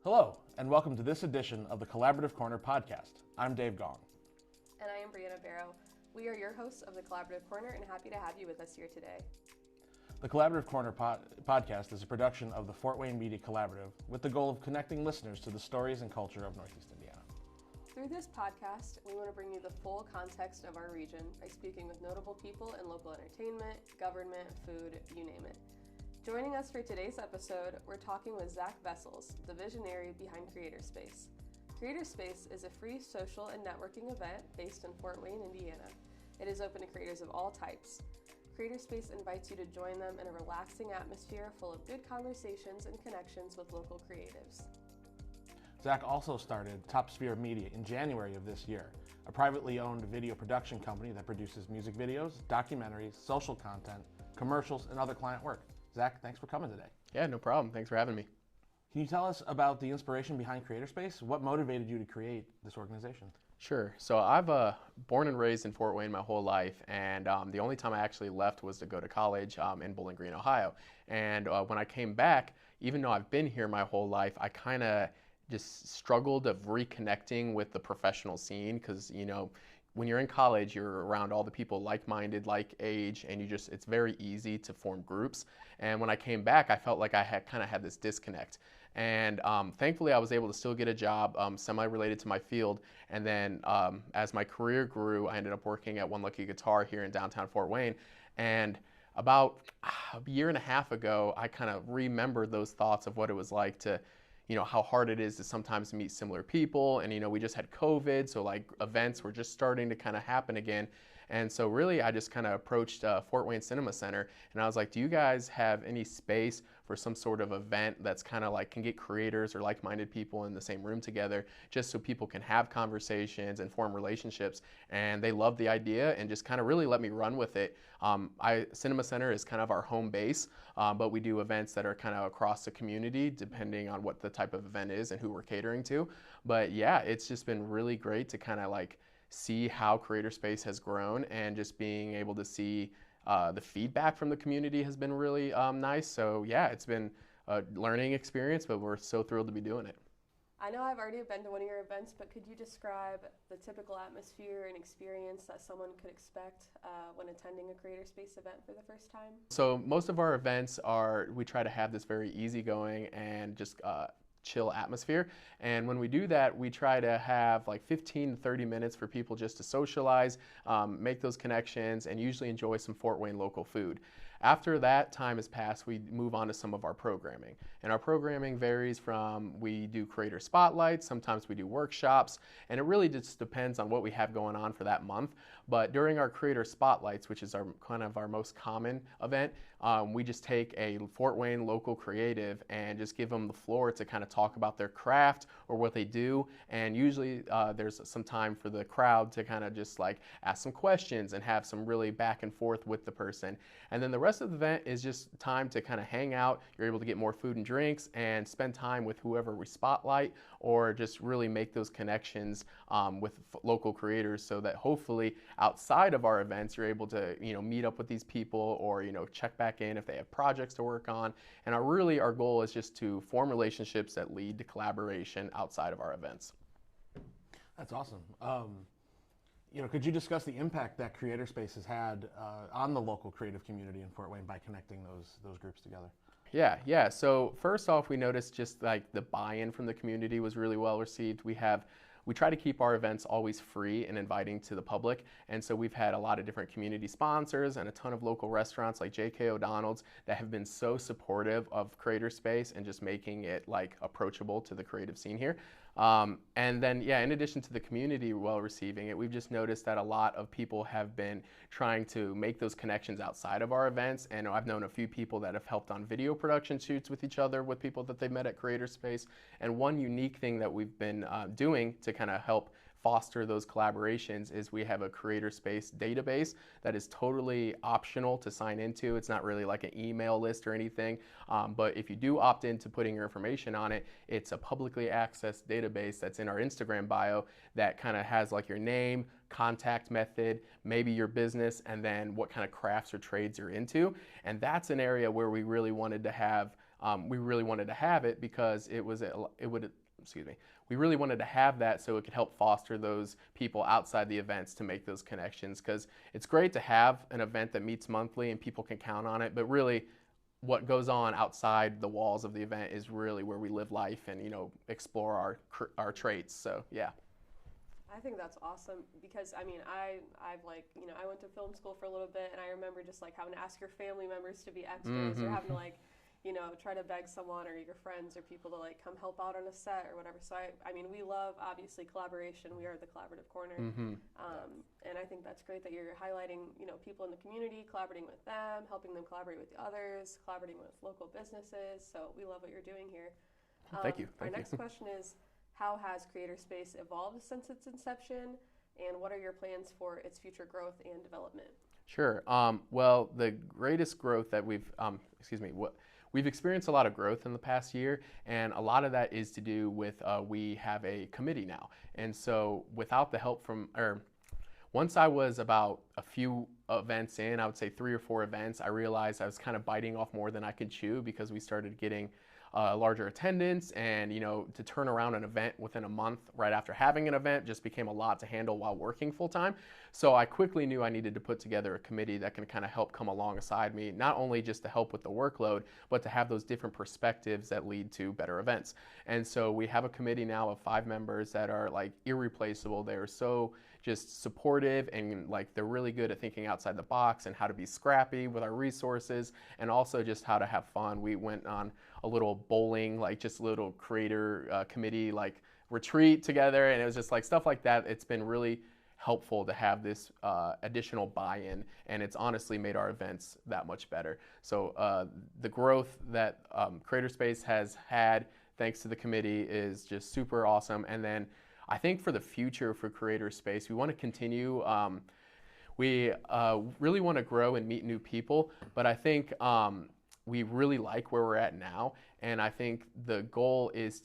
Hello, and welcome to this edition of the Collaborative Corner podcast. I'm Dave Gong. And I am Brianna Barrow. We are your hosts of the Collaborative Corner and happy to have you with us here today. The Collaborative Corner podcast is a production of the Fort Wayne Media Collaborative with the goal of connecting listeners to the stories and culture of Northeast Indiana. Through this podcast, we want to bring you the full context of our region by speaking with notable people in local entertainment, government, food, you name it. Joining us for today's episode, we're talking with Zach Vessels, the visionary behind Creatorspace. Creatorspace is a free social and networking event based in Fort Wayne, Indiana. It is open to creators of all types. Creatorspace invites you to join them in a relaxing atmosphere full of good conversations and connections with local creatives. Zach also started Top Sphere Media in January of this year, a privately owned video production company that produces music videos, documentaries, social content, commercials, and other client work. Zach, thanks for coming today. Yeah, no problem. Thanks for having me. Can you tell us about the inspiration behind Creatorspace? What motivated you to create this organization? Sure. So I've born and raised in Fort Wayne my whole life, and the only time I actually left was to go to college in Bowling Green, Ohio. And when I came back, even though I've been here my whole life, I kind of just struggled of reconnecting with the professional scene because, you know, when you're in college, you're around all the people like-minded, like age, and it's very easy to form groups. And when I came back, I felt like I had this disconnect. And thankfully, I was able to still get a job semi-related to my field. And then as my career grew, I ended up working at One Lucky Guitar here in downtown Fort Wayne. And about a year and a half ago, I kind of remembered those thoughts of what it was like to, you know, how hard it is to sometimes meet similar people. And, you know, we just had COVID, so like events were just starting to kind of happen again. And so really I just kind of approached Fort Wayne Cinema Center and I was like, do you guys have any space for some sort of event that's kind of like can get creators or like-minded people in the same room together just so people can have conversations and form relationships? And they loved the idea and just kind of really let me run with it. Cinema Center is kind of our home base, but we do events that are kind of across the community depending on what the type of event is and who we're catering to. But yeah, it's just been really great to kind of like see how Creatorspace has grown, and just being able to see the feedback from the community has been really nice. So yeah, it's been a learning experience, but we're so thrilled to be doing it. I know I've already been to one of your events, but could you describe the typical atmosphere and experience that someone could expect when attending a Creatorspace event for the first time? So most of our events we try to have this very easygoing and just chill atmosphere. And when we do that, we try to have like 15 to 30 minutes for people just to socialize, make those connections, and usually enjoy some Fort Wayne local food. After that time has passed, we move on to some of our programming. And our programming varies from, we do creator spotlights, sometimes we do workshops, and it really just depends on what we have going on for that month. But during our creator spotlights, which is our most common event, we just take a Fort Wayne local creative and just give them the floor to kind of talk about their craft or what they do. And usually there's some time for the crowd to kind of just like ask some questions and have some really back and forth with the person. And then the rest of the event is just time to kind of hang out. You're able to get more food and drinks and spend time with whoever we spotlight, or just really make those connections with local creators, so that hopefully outside of our events you're able to, you know, meet up with these people, or, you know, check back in if they have projects to work on. And our goal is just to form relationships that lead to collaboration outside of our events. That's awesome. You know, could you discuss the impact that Creatorspace has had on the local creative community in Fort Wayne by connecting those groups together? Yeah. So first off, we noticed just like the buy-in from the community was really well received. We try to keep our events always free and inviting to the public. And so we've had a lot of different community sponsors and a ton of local restaurants like J.K. O'Donnell's that have been so supportive of Creatorspace and just making it like approachable to the creative scene here. And then, yeah, in addition to the community well receiving it, we've just noticed that a lot of people have been trying to make those connections outside of our events. And I've known a few people that have helped on video production shoots with each other, with people that they met at Creatorspace. And one unique thing that we've been doing to kind of help foster those collaborations is we have a Creatorspace database that is totally optional to sign into. It's not really like an email list or anything, but if you do opt into putting your information on it, it's a publicly accessed database that's in our Instagram bio that kind of has like your name, contact method, maybe your business, and then what kind of crafts or trades you're into. And that's an area where we really wanted to have we really wanted to have it because we really wanted to have that so it could help foster those people outside the events to make those connections, because it's great to have an event that meets monthly and people can count on it, but really what goes on outside the walls of the event is really where we live life and, explore our traits. So yeah. I think that's awesome because I mean I've like, I went to film school for a little bit, and I remember just like having to ask your family members to be extras, or having to like, try to beg someone or your friends or people to like come help out on a set or whatever. So I mean we love obviously collaboration. We are the collaborative corner, and I think that's great that you're highlighting people in the community, collaborating with them, helping them collaborate with the others, collaborating with local businesses. So we love what you're doing here. Thank you. Our next question is, how has Creatorspace evolved since its inception, and what are your plans for its future growth and development? Sure. Well, the greatest growth that we've experienced a lot of growth in the past year, and a lot of that is to do with we have a committee now. And so without the help once I was about a few events in, I would say 3 or 4 events, I realized I was kind of biting off more than I could chew, because we started getting larger attendance, and to turn around an event within a month right after having an event just became a lot to handle while working full time. So I quickly knew I needed to put together a committee that can kind of help come alongside me, not only just to help with the workload, but to have those different perspectives that lead to better events. And so we have a committee now of 5 members that are like irreplaceable. They are so just supportive, and like they're really good at thinking outside the box and how to be scrappy with our resources, and also just how to have fun. We went on a little bowling, like just a little creator committee like retreat together, and it was just like stuff like that. It's been really helpful to have this additional buy-in, and it's honestly made our events that much better. So the growth that Creatorspace has had thanks to the committee is just super awesome. And then I think for the future for Creatorspace, we want to continue. We really want to grow and meet new people, but I think we really like where we're at now. And I think the goal is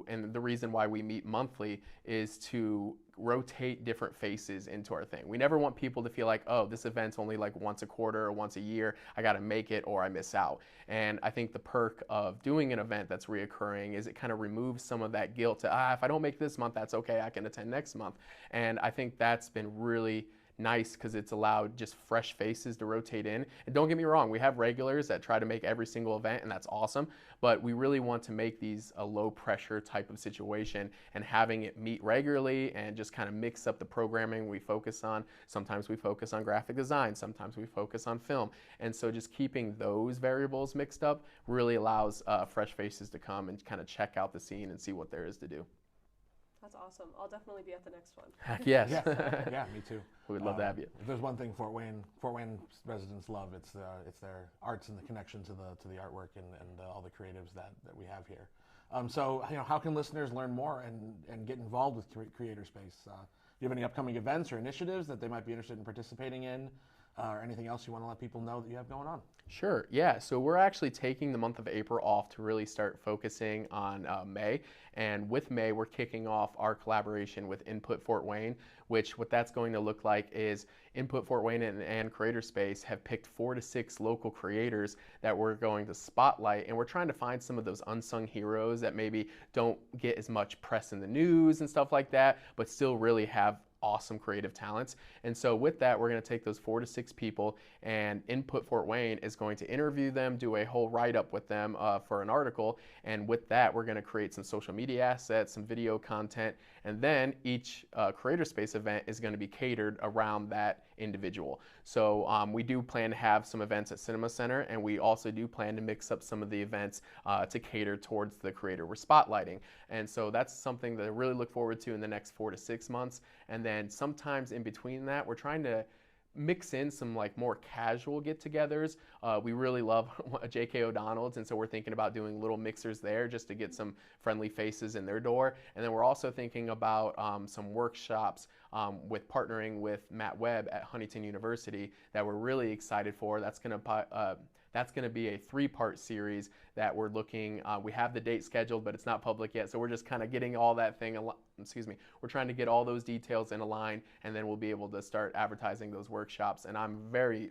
and the reason why we meet monthly is to rotate different faces into our thing. We never want people to feel like, oh, this event's only like once a quarter or once a year, I got to make it or I miss out. And I think the perk of doing an event that's reoccurring is it kind of removes some of that guilt to, if I don't make this month, that's okay, I can attend next month. And I think that's been really nice, because it's allowed just fresh faces to rotate in. And don't get me wrong, we have regulars that try to make every single event, and that's awesome, but we really want to make these a low pressure type of situation, and having it meet regularly and just kind of mix up the programming we focus on. Sometimes we focus on graphic design, sometimes we focus on film, and so just keeping those variables mixed up really allows fresh faces to come and kind of check out the scene and see what there is to do. That's awesome. I'll definitely be at the next one. Heck yes. Yeah, me too. We would love to have you. If there's one thing Fort Wayne residents love, it's their arts and the connection to the artwork and all the creatives that we have here. So how can listeners learn more and get involved with Creatorspace? Do you have any upcoming events or initiatives that they might be interested in participating in? Or anything else you want to let people know that you have going on? Sure, yeah. So we're actually taking the month of April off to really start focusing on May. And with May, we're kicking off our collaboration with Input Fort Wayne, what that's going to look like is Input Fort Wayne and Creatorspace have picked 4 to 6 local creators that we're going to spotlight. And we're trying to find some of those unsung heroes that maybe don't get as much press in the news and stuff like that, but still really have awesome creative talents. And so with that, we're going to take those 4 to 6 people, and Input Fort Wayne is going to interview them, do a whole write-up with them for an article. And with that, we're going to create some social media assets, some video content, and then each Creatorspace event is going to be catered around that individual. So we do plan to have some events at Cinema Center, and we also do plan to mix up some of the events to cater towards the creator we're spotlighting. And so that's something that I really look forward to in the next 4 to 6 months. And then sometimes in between that, we're trying to mix in some like more casual get-togethers. We really love J.K. O'Donnell's, and so we're thinking about doing little mixers there just to get some friendly faces in their door. And then we're also thinking about some workshops with partnering with Matt Webb at Huntington University that we're really excited for. That's going to be a 3-part series that we're looking. We have the date scheduled, but it's not public yet, so we're just kind of getting all that thing. We're trying to get all those details in a line, and then we'll be able to start advertising those workshops. And I'm very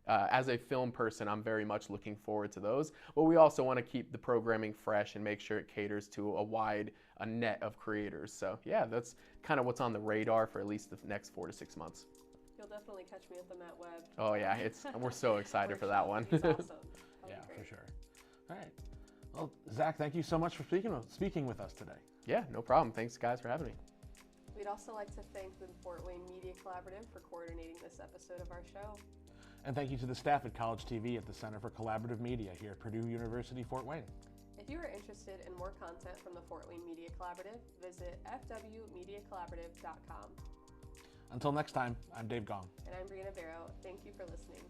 as a film person, I'm very much looking forward to those. But we also want to keep the programming fresh and make sure it caters to a net of creators. So yeah, that's kind of what's on the radar for at least the next 4 to 6 months. You'll definitely catch me at the Met Web. Oh yeah, we're so excited for that one. It's awesome. Yeah, for sure. All right. Well, Zach, thank you so much for speaking with us today. Yeah, no problem. Thanks guys for having me. We'd also like to thank the Fort Wayne Media Collaborative for coordinating this episode of our show. And thank you to the staff at College TV at the Center for Collaborative Media here at Purdue University, Fort Wayne. If you are interested in more content from the Fort Wayne Media Collaborative, visit fwmediacollaborative.com. Until next time, I'm Dave Gong. And I'm Brianna Barrow. Thank you for listening.